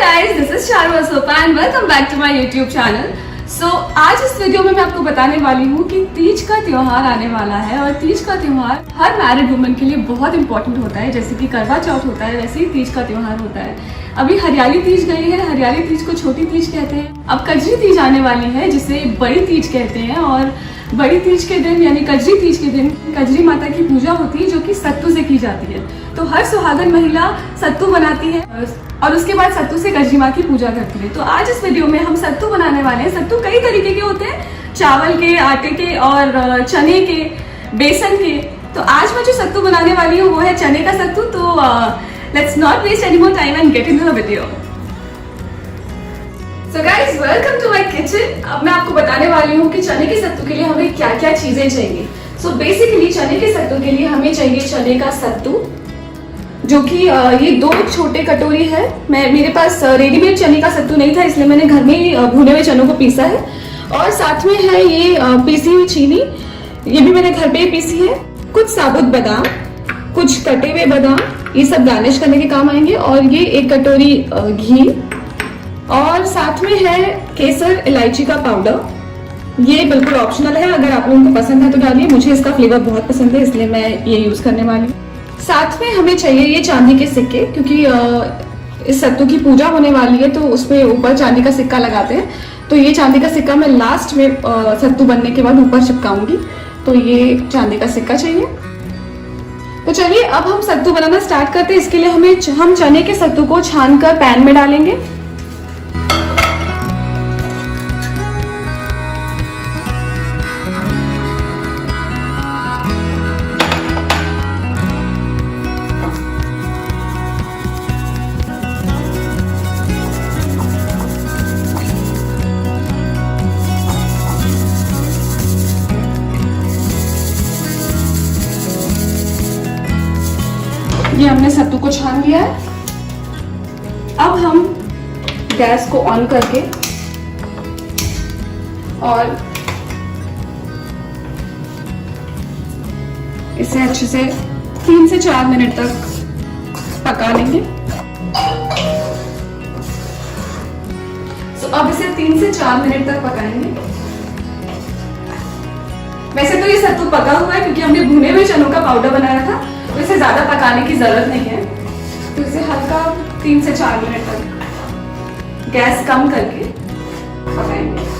guys, this is Sharu Asopa and welcome back to my YouTube channel. So आज इस video में मैं आपको बताने वाली हूँ कि तीज का त्योहार आने वाला है और तीज का त्योहार हर मैरिड वुमन के लिए बहुत इंपॉर्टेंट होता है। जैसे कि करवा चौथ होता है वैसे ही तीज का त्योहार होता है। अभी हरियाली तीज गई है, हरियाली तीज को छोटी तीज कहते हैं। अब कजरी तीज आने वाली है जिसे बड़ी तीज कहते हैं और बड़ी तीज के दिन यानी कजरी तीज के दिन कजरी माता की पूजा होती है जो कि सत्तू से की जाती है। तो हर सुहागन महिला सत्तू बनाती है और उसके बाद सत्तू से कजरी माँ की पूजा करती है। तो आज इस वीडियो में हम सत्तू बनाने वाले हैं। सत्तू कई तरीके के होते हैं, चावल के, आटे के और चने के, बेसन के। तो आज मैं जो सत्तू बनाने वाली हूँ वो है चने का सत्तू। तो let's not waste any more time and get into the video. So guys, welcome to my kitchen. अब मैं आपको बताने वाली हूँ कि चने के सत्तू के लिए हमें क्या क्या चीजें चाहिए। सो बेसिकली चने के सत्तू के लिए हमें चाहिए चने का सत्तू, जो कि ये 2 छोटे कटोरी है। मेरे पास रेडीमेड चने का सत्तू नहीं था इसलिए मैंने घर में भुने हुए चनों को पीसा है। और साथ में है ये पीसी हुई चीनी, ये भी मैंने घर पे ही पीसी है। कुछ साबुत बादाम, कुछ कटे हुए बादाम, ये सब गार्निश करने के काम आएंगे। और ये 1 कटोरी घी और साथ में है केसर इलायची का पाउडर। ये बिल्कुल ऑप्शनल है, अगर आप लोगों को पसंद है तो डालिए। मुझे इसका फ्लेवर बहुत पसंद है इसलिए मैं ये यूज करने वाली हूँ। साथ में हमें चाहिए ये चांदी के सिक्के, क्योंकि इस सत्तू की पूजा होने वाली है तो उसमें ऊपर चांदी का सिक्का लगाते हैं। तो ये चांदी का सिक्का मैं लास्ट में सत्तू बनने के बाद ऊपर चिपकाऊंगी। तो ये चांदी का सिक्का चाहिए। तो चलिए अब हम सत्तू बनाना स्टार्ट करते हैं। इसके लिए हम चने के सत्तू को छानकर पैन में डालेंगे। ये हमने सत्तू को छान लिया है। अब हम गैस को ऑन करके और इसे अच्छे से 3 से 4 मिनट तक पका लेंगे। अब इसे 3 से 4 मिनट तक पकाएंगे। वैसे तो ये सत्तू पका हुआ है क्योंकि हमने भुने हुए चनों का पाउडर बनाया था, तो इसे ज्यादा पकाने की जरूरत नहीं है। तो इसे हल्का 3 से 4 मिनट तक गैस कम करके पकाएंगे।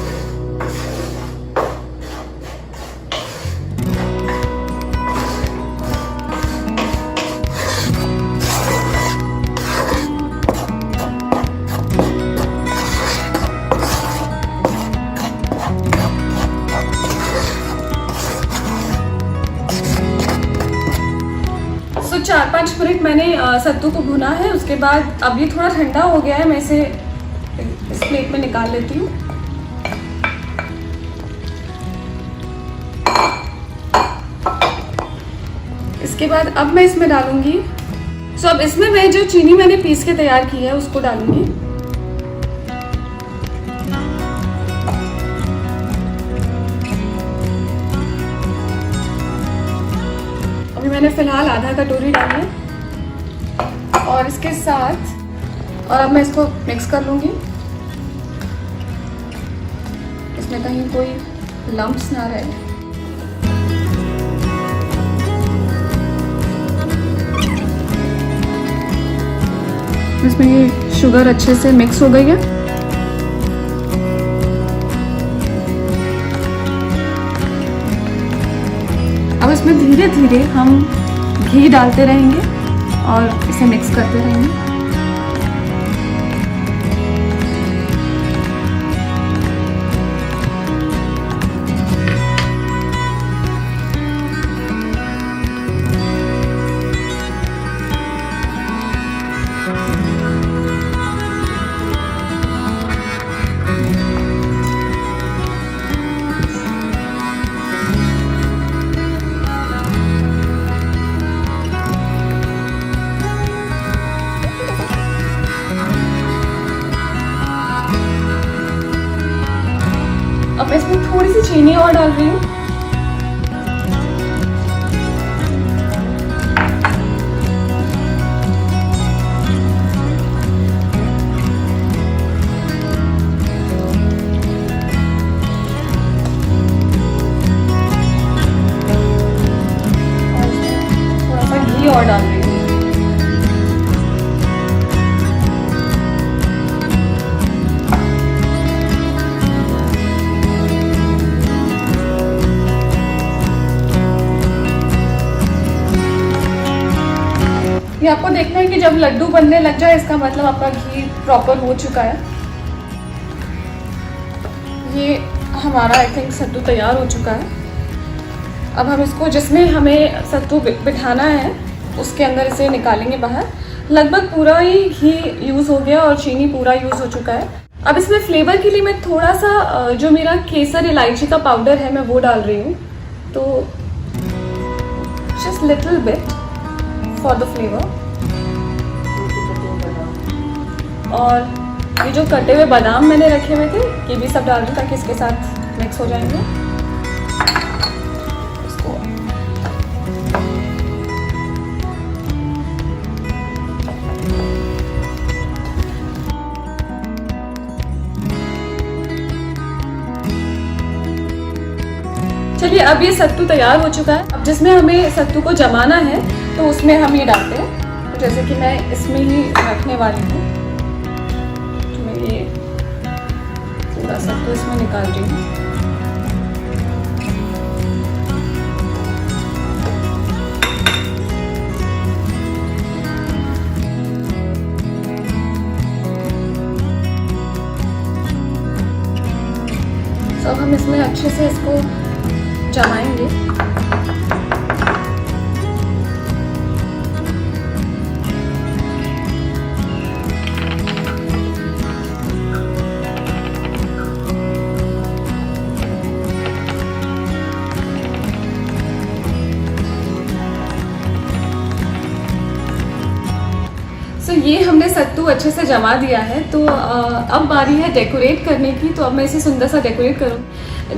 तो 4-5 मिनट मैंने सत्तू को भुना है। उसके बाद अब ये थोड़ा ठंडा हो गया है, मैं इसे इस प्लेट में निकाल लेती हूँ। इसके बाद अब मैं इसमें डालूंगी। अब इसमें मैं जो चीनी मैंने पीस के तैयार की है उसको डालूंगी। मैंने फिलहाल आधा कटोरी डाली है और इसके साथ और अब मैं इसको मिक्स कर लूंगी। इसमें कहीं कोई लम्प्स ना रहे। इसमें ये शुगर अच्छे से मिक्स हो गई है। अब इसमें धीरे धीरे हम घी डालते रहेंगे और इसे मिक्स करते रहेंगे। अब मैं इसमें थोड़ी सी चीनी और डाल रही हूँ। आपको देखना है कि जब लड्डू बनने लग जाए इसका मतलब आपका घी प्रॉपर हो चुका है। ये हमारा आई थिंक सत्तू तैयार हो चुका है। अब हम इसको जिसमें हमें सत्तू बिठाना है उसके अंदर इसे निकालेंगे बाहर। लगभग पूरा ही घी यूज़ हो गया और चीनी पूरा यूज़ हो चुका है। अब इसमें फ्लेवर के लिए मैं थोड़ा सा जो मेरा केसर इलायची का पाउडर है मैं वो डाल रही हूँ, तो just little bit for the flavour. और ये जो कटे हुए बादाम मैंने रखे हुए थे ये भी सब डाल दूँ ताकि इसके साथ मिक्स हो जाएंगे। चलिए अब ये सत्तू तैयार हो चुका है। अब जिसमें हमें सत्तू को जमाना है तो उसमें हम ये डालते हैं। तो जैसे कि मैं इसमें ही रखने वाली हूँ, तो मैं ये पूरा सत्तू इसमें निकाल रही हूँ। तो अब हम इसमें अच्छे से इसको जमाएंगे। तो ये हमने सत्तू अच्छे से जमा दिया है। तो अब बारी है डेकोरेट करने की। तो अब मैं इसे सुंदर सा डेकोरेट करूँ।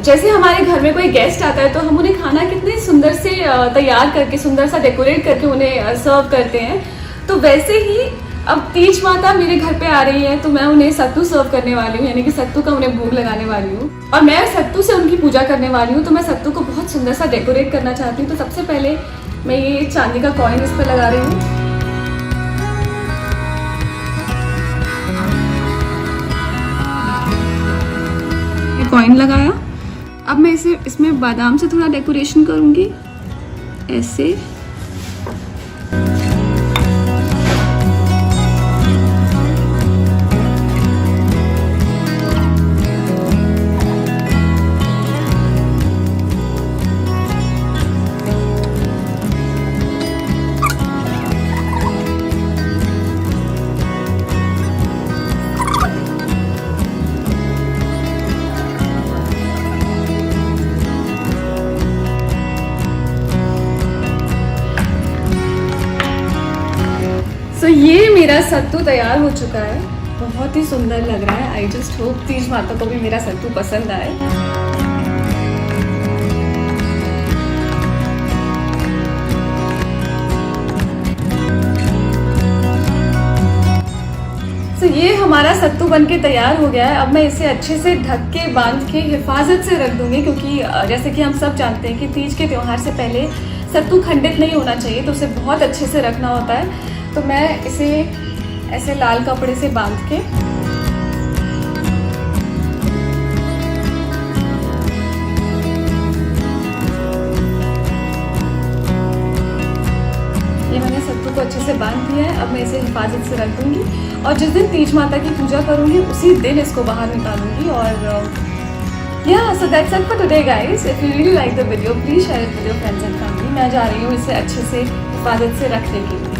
जैसे हमारे घर में कोई गेस्ट आता है तो हम उन्हें खाना कितने सुंदर से तैयार करके सुंदर सा डेकोरेट करके उन्हें सर्व करते हैं, तो वैसे ही अब तीज माता मेरे घर पे आ रही है तो मैं उन्हें सत्तू सर्व करने वाली हूँ, यानी कि सत्तू का उन्हें भोग लगाने वाली हूँ और मैं सत्तू से उनकी पूजा करने वाली हूँ। तो मैं सत्तू को बहुत सुंदर सा डेकोरेट करना चाहती हूँ। तो सबसे पहले मैं ये चांदी का कॉइन इस पर लगा रही हूँ। कॉइन लगाया। अब मैं इसे इसमें बादाम से थोड़ा डेकोरेशन करूंगी ऐसे। तो ये मेरा सत्तू तैयार हो चुका है, बहुत ही सुंदर लग रहा है। आई जस्ट होप तीज माता को भी मेरा सत्तू पसंद आए। तो ये हमारा सत्तू बनके तैयार हो गया है। अब मैं इसे अच्छे से ढक के बांध के हिफाजत से रख दूंगी, क्योंकि जैसे कि हम सब जानते हैं कि तीज के त्योहार से पहले सत्तू खंडित नहीं होना चाहिए, तो उसे बहुत अच्छे से रखना होता है। तो मैं इसे ऐसे लाल कपड़े से बांध के ये मैंने सत्तू को अच्छे से बांध दिया है। अब मैं इसे हिफाजत से रख दूंगी और जिस दिन तीज माता की पूजा करूंगी उसी दिन इसको बाहर निकालूंगी। और yeah, so that's it for today guys. If you really like the video, please share it with your friends and family. मैं जा रही हूँ इसे अच्छे से हिफाजत से रखने के लिए।